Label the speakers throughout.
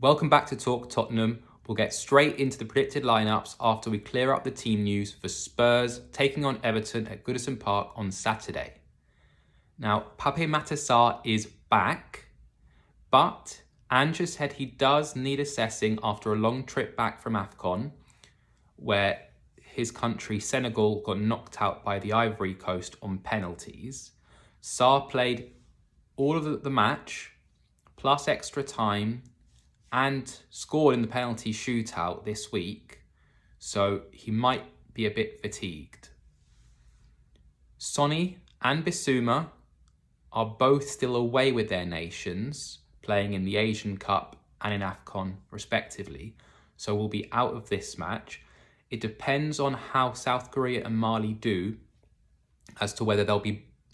Speaker 1: Welcome back to Talk Tottenham. We'll get straight into the predicted lineups after we clear up the team news for Spurs taking on Everton at Goodison Park on Saturday. Now, Sarr is back, but Ange said he does need assessing after a long trip back from AFCON, where his country, Senegal, got knocked out by the Ivory Coast on penalties. Sarr played all of the match, plus extra time, and scored in the penalty shootout this week, so he might be a bit fatigued. Sonny and Bissouma are both still away with their nations, playing in the Asian Cup and in AFCON respectively, so will be out of this match. It depends on how South Korea and Mali do as to whether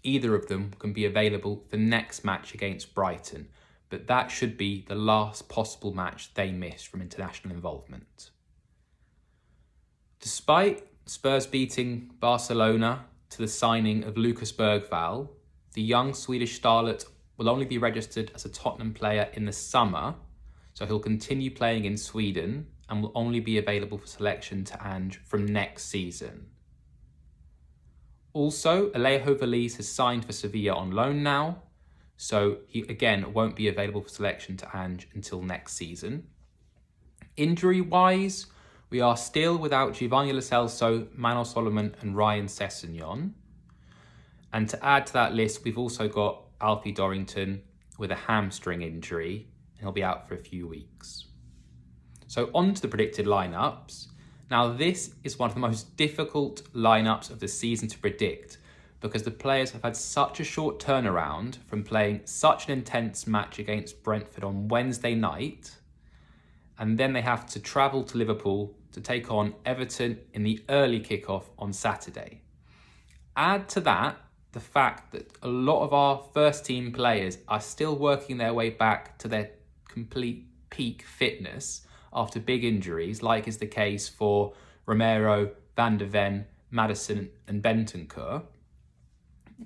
Speaker 1: either of them can be available for next match against Brighton, but that should be the last possible match they miss from international involvement. Despite Spurs beating Barcelona to the signing of Lucas Bergvall, the young Swedish starlet will only be registered as a Tottenham player in the summer, so he'll continue playing in Sweden and will only be available for selection to Ange from next season. Also, Alejo Veliz has signed for Sevilla on loan now, so he again won't be available for selection to Ange until next season. Injury-wise, we are still without Giovanni Lo Celso, Manor Solomon and Ryan Sessegnon. And to add to that list, we've also got Alfie Dorrington with a hamstring injury, and he'll be out for a few weeks. So on to the predicted lineups. Now this is one of the most difficult lineups of the season to predict because the players have had such a short turnaround from playing such an intense match against Brentford on Wednesday night, and then they have to travel to Liverpool to take on Everton in the early kickoff on Saturday. Add to that the fact that a lot of our first team players are still working their way back to their complete peak fitness after big injuries, like is the case for Romero, Van de Ven, Maddison and Bentancur.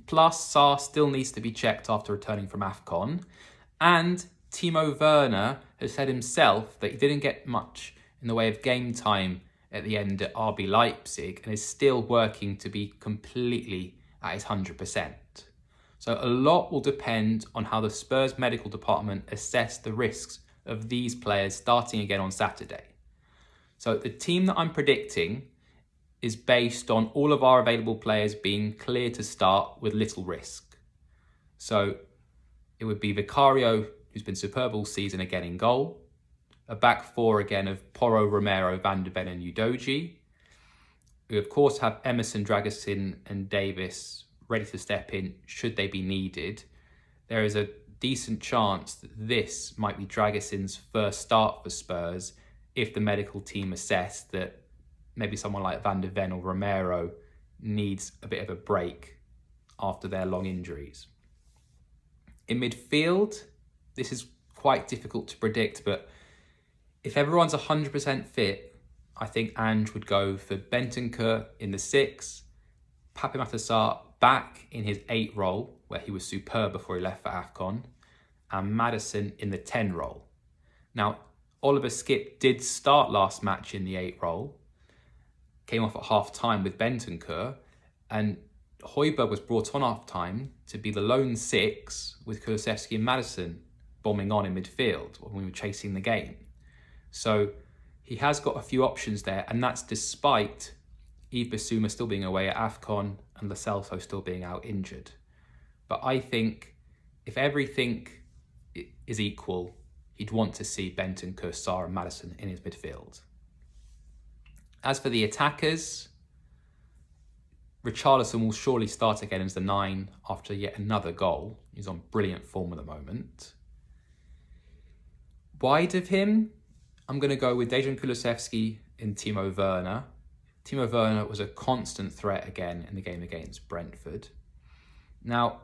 Speaker 1: Plus, Sarr still needs to be checked after returning from AFCON. And Timo Werner has said himself that he didn't get much in the way of game time at the end at RB Leipzig and is still working to be completely at his 100%. So a lot will depend on how the Spurs medical department assess the risks of these players starting again on Saturday. So the team that I'm predicting is based on all of our available players being clear to start with little risk. So it would be Vicario, who's been superb all season, again in goal. A back four again of Porro, Romero, Van de Ven and Udogie. We of course have Emerson, Dragusin and Davis ready to step in should they be needed. There is a decent chance that this might be Dragusin's first start for Spurs if the medical team assess that maybe someone like Van de Ven or Romero needs a bit of a break after their long injuries. In midfield, this is quite difficult to predict, but if everyone's 100% fit, I think Ange would go for Bentancur in the 6, Sarr back in his 8 role, where he was superb before he left for AFCON, and Maddison in the 10 role. Now, Oliver Skipp did start last match in the 8 role, came off at half-time with Bentancur, and Højbjerg was brought on half-time to be the lone 6 with Kulusevski and Maddison bombing on in midfield when we were chasing the game. So he has got a few options there, and that's despite Yves Bissouma still being away at AFCON and Lo Celso still being out injured. But I think if everything is equal, he'd want to see Bentancur, Sarr and Maddison in his midfield. As for the attackers, Richarlison will surely start again as the 9 after yet another goal. He's on brilliant form at the moment. Wide of him, I'm going to go with Dejan Kulusevski and Timo Werner. Timo Werner was a constant threat again in the game against Brentford. Now,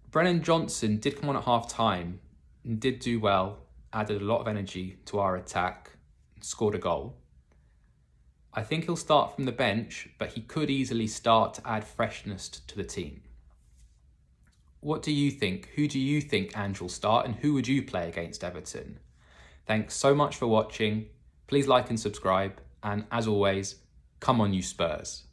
Speaker 1: Brennan Johnson did come on at half-time and did do well, added a lot of energy to our attack, and scored a goal. I think he'll start from the bench, but he could easily start to add freshness to the team. What do you think? Who do you think Ange will start, and who would you play against Everton? Thanks so much for watching. Please like and subscribe. And as always, come on you Spurs.